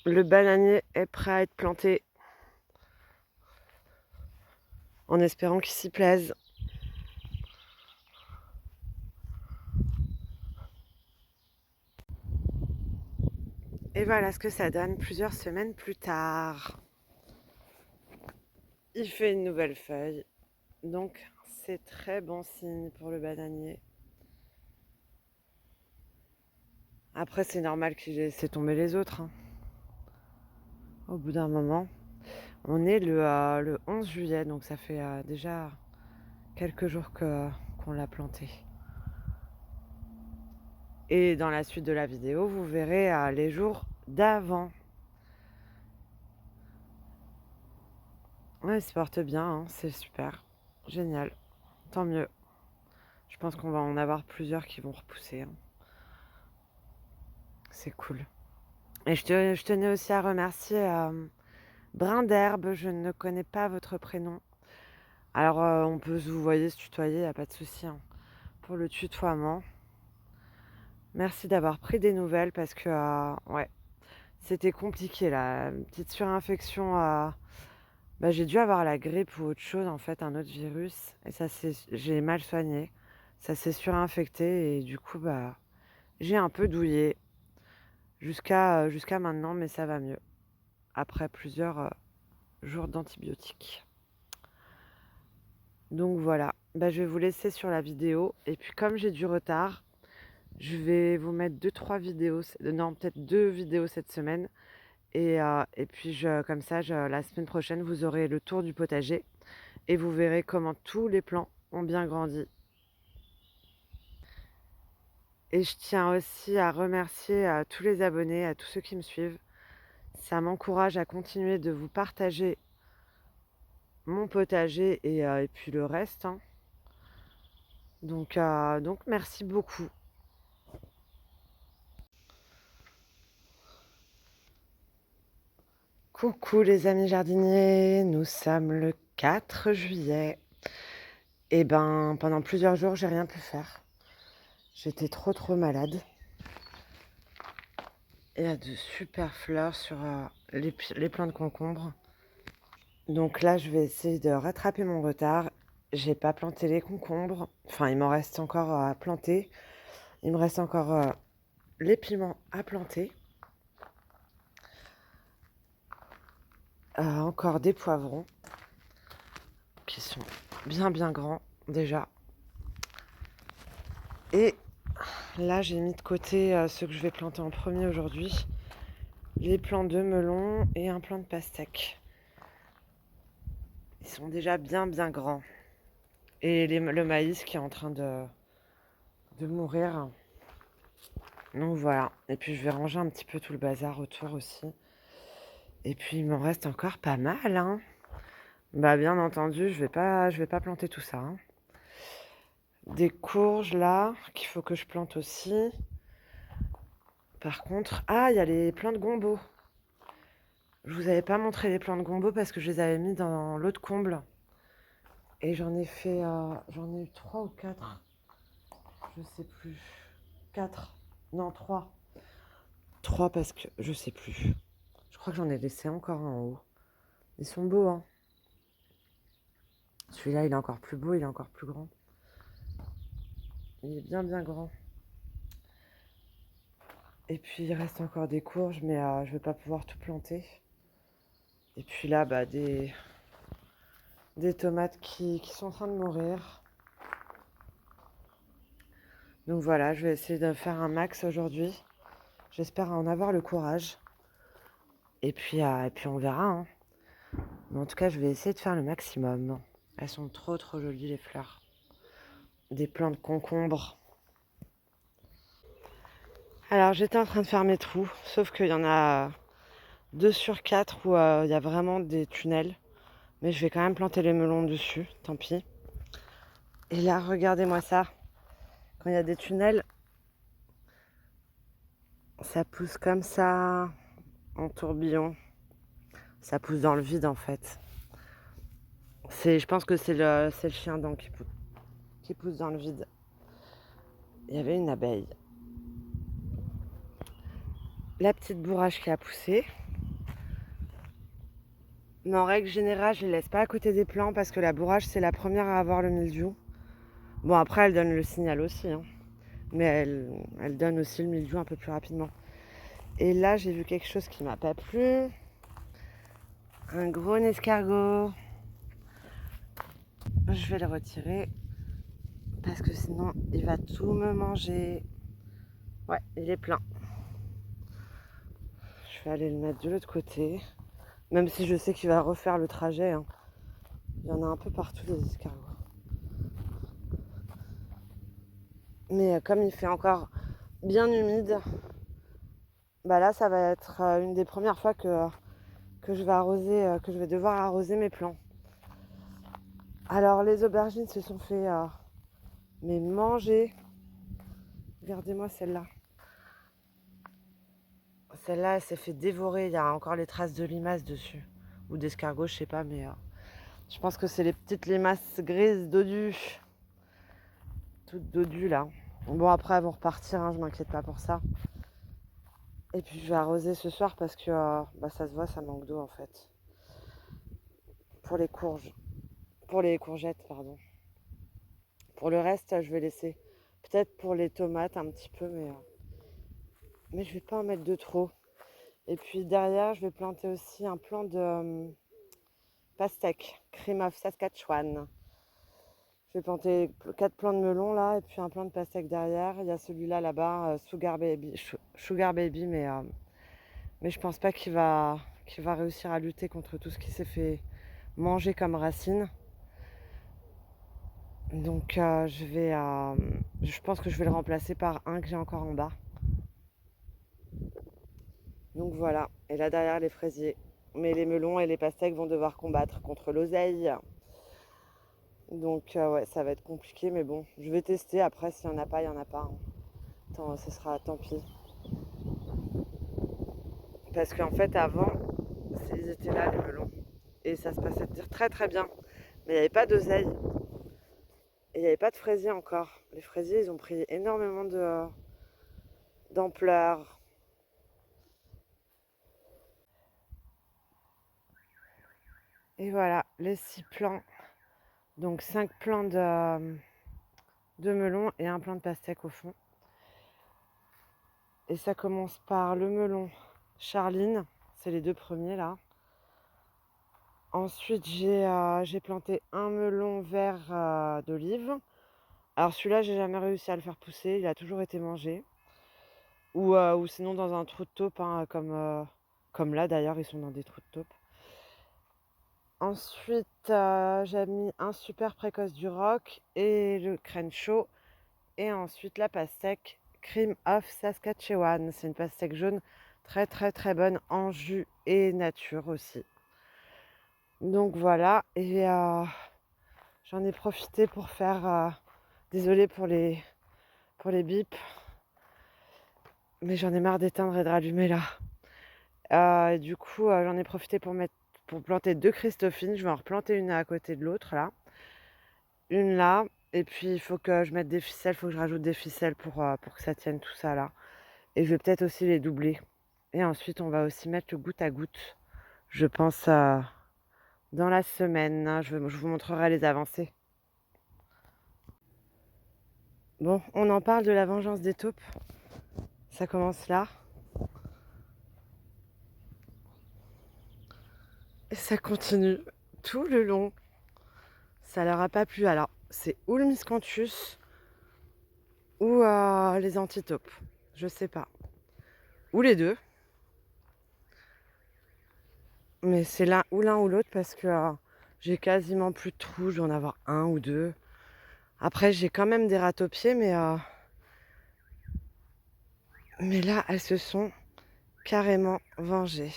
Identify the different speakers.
Speaker 1: Le bananier est prêt à être planté en espérant qu'il s'y plaise. Et voilà ce que ça donne plusieurs semaines plus tard. Il fait une nouvelle feuille, donc c'est très bon signe pour le bananier. Après, c'est normal qu'il laisse tomber les autres, hein. Au bout d'un moment, on est le 11 juillet, donc ça fait déjà quelques jours qu'on l'a planté. Et dans la suite de la vidéo, vous verrez les jours d'avant. Ouais, il se porte bien, hein, c'est super. Génial. Tant mieux. Je pense qu'on va en avoir plusieurs qui vont repousser, hein. C'est cool. Et je tenais aussi à remercier Brin d'Herbe. Je ne connais pas votre prénom. Alors, on peut se vous voyez, se tutoyer, il n'y a pas de souci, hein, pour le tutoiement. Merci d'avoir pris des nouvelles parce que, ouais, c'était compliqué là. Une petite surinfection. J'ai dû avoir la grippe ou autre chose, en fait, un autre virus. Et j'ai mal soigné. Ça s'est surinfecté et du coup, j'ai un peu douillé jusqu'à maintenant, mais ça va mieux. Après plusieurs jours d'antibiotiques. Donc voilà, je vais vous laisser sur la vidéo. Et puis comme j'ai du retard, je vais vous mettre 2-3 vidéos, non peut-être 2 vidéos cette semaine. Et puis comme ça, la semaine prochaine, vous aurez le tour du potager. Et vous verrez comment tous les plants ont bien grandi. Et je tiens aussi à remercier tous les abonnés, à tous ceux qui me suivent. Ça m'encourage à continuer de vous partager mon potager et puis le reste, hein. Donc merci beaucoup. Coucou les amis jardiniers, nous sommes le 4 juillet. Et pendant plusieurs jours, j'ai rien pu faire. J'étais trop malade. Et il y a de super fleurs sur les plants de concombre. Donc là, je vais essayer de rattraper mon retard. J'ai pas planté les concombres. Enfin, il m'en reste encore à planter. Il me reste encore les piments à planter. Encore des poivrons qui sont bien grands déjà. Et là, j'ai mis de côté ceux que je vais planter en premier aujourd'hui. Les plants de melon et un plant de pastèque. Ils sont déjà bien grands. Et le maïs qui est en train de mourir. Donc voilà. Et puis je vais ranger un petit peu tout le bazar autour aussi. Et puis il m'en reste encore pas mal, hein. Bien entendu, je vais pas planter tout ça, hein. Des courges là qu'il faut que je plante aussi. Par contre, il y a les plants de gombo. Je vous avais pas montré les plants de gombo parce que je les avais mis dans l'autre comble. Et j'en ai eu 3 ou 4. Je sais plus. 4. Non, 3. 3 parce que je sais plus. Je crois que j'en ai laissé encore en haut. Ils sont beaux, hein. Celui-là, il est encore plus beau, il est encore plus grand. Il est bien grand. Et puis, il reste encore des courges, mais je vais pas pouvoir tout planter. Et puis là, des tomates qui sont en train de mourir. Donc voilà, je vais essayer de faire un max aujourd'hui. J'espère en avoir le courage. Et puis on verra, hein. Mais en tout cas, je vais essayer de faire le maximum. Elles sont trop jolies, les fleurs. Des plants de concombre. Alors, j'étais en train de faire mes trous, sauf qu'il y en a 2 sur 4 où il y a vraiment des tunnels. Mais je vais quand même planter les melons dessus, tant pis. Et là, regardez-moi ça. Quand il y a des tunnels, ça pousse comme ça, en tourbillon. Ça pousse dans le vide, en fait. Je pense que c'est le chien dent qui pousse dans le vide. Il y avait une abeille. La petite bourrache qui a poussé. Mais en règle générale, je les laisse pas à côté des plants parce que la bourrage, c'est la première à avoir le mildiou. Bon, après, elle donne le signal aussi, hein. Mais elle donne aussi le mildiou un peu plus rapidement. Et là, j'ai vu quelque chose qui m'a pas plu. Un gros escargot. Je vais le retirer parce que sinon, il va tout me manger. Ouais, il est plein. Je vais aller le mettre de l'autre côté. Même si je sais qu'il va refaire le trajet, hein. Il y en a un peu partout des escargots. Mais comme il fait encore bien humide, bah là ça va être une des premières fois que je vais arroser, que je vais devoir arroser mes plants. Alors les aubergines se sont fait mais manger. Regardez-moi celle-là. Celle-là, elle s'est fait dévorer. Il y a encore les traces de limaces dessus. Ou d'escargots, je sais pas, mais je pense que c'est les petites limaces grises dodues. Toutes dodues là. Bon, après, elles vont repartir, hein, je m'inquiète pas pour ça. Et puis, je vais arroser ce soir parce que ça se voit, ça manque d'eau en fait. Pour les courgettes, pardon. Pour le reste, je vais laisser. Peut-être pour les tomates un petit peu, mais je vais pas en mettre de trop. Et puis derrière, je vais planter aussi un plant de pastèque, Cream of Saskatchewan. Je vais planter 4 plants de melon là et puis un plant de pastèque derrière. Il y a celui-là là-bas, Sugar Baby, mais je pense pas qu'il va réussir à lutter contre tout ce qui s'est fait manger comme racines. Donc je pense que je vais le remplacer par un que j'ai encore en bas. Donc voilà, et là derrière les fraisiers. Mais les melons et les pastèques vont devoir combattre contre l'oseille. Donc ouais, ça va être compliqué, mais bon, je vais tester. Après, s'il n'y en a pas, il n'y en a pas, hein. Ce sera tant pis. Parce qu'en fait, avant, ils étaient là, les melons. Et ça se passait très très bien. Mais il n'y avait pas d'oseille. Et il n'y avait pas de fraisiers encore. Les fraisiers, ils ont pris énormément d'ampleur. Et voilà, les 6 plants. Donc 5 plants de melon et un plant de pastèque au fond. Et ça commence par le melon Charline. C'est les 2 premiers là. Ensuite, j'ai planté un melon vert d'olive. Alors celui-là, j'ai jamais réussi à le faire pousser. Il a toujours été mangé. Ou sinon dans un trou de taupe, hein, comme là d'ailleurs, ils sont dans des trous de taupe. Ensuite, j'ai mis un super précoce du rock et le Crenshaw. Et ensuite la pastèque Cream of Saskatchewan. C'est une pastèque jaune très très très bonne en jus et nature aussi. Donc voilà, et j'en ai profité pour faire... désolée pour les bips, mais j'en ai marre d'éteindre et de rallumer là. Et du coup, j'en ai profité pour planter 2 Christophines. Je vais en replanter une à côté de l'autre là. Une là, et puis il faut que je mette des ficelles, il faut que je rajoute des ficelles pour que ça tienne tout ça là. Et je vais peut-être aussi les doubler. Et ensuite, on va aussi mettre le goutte à goutte, je pense, dans la semaine, hein. Je vous montrerai les avancées. Bon, on en parle de la vengeance des taupes. Ça commence là. Et ça continue tout le long. Ça leur a pas plu. Alors, c'est ou le miscanthus ou les antitaupes. Je sais pas. Ou les deux. Mais c'est l'un ou l'autre parce que j'ai quasiment plus de trous. Je dois en avoir un ou deux. Après, j'ai quand même des ratopiers, mais là, elles se sont carrément vengées.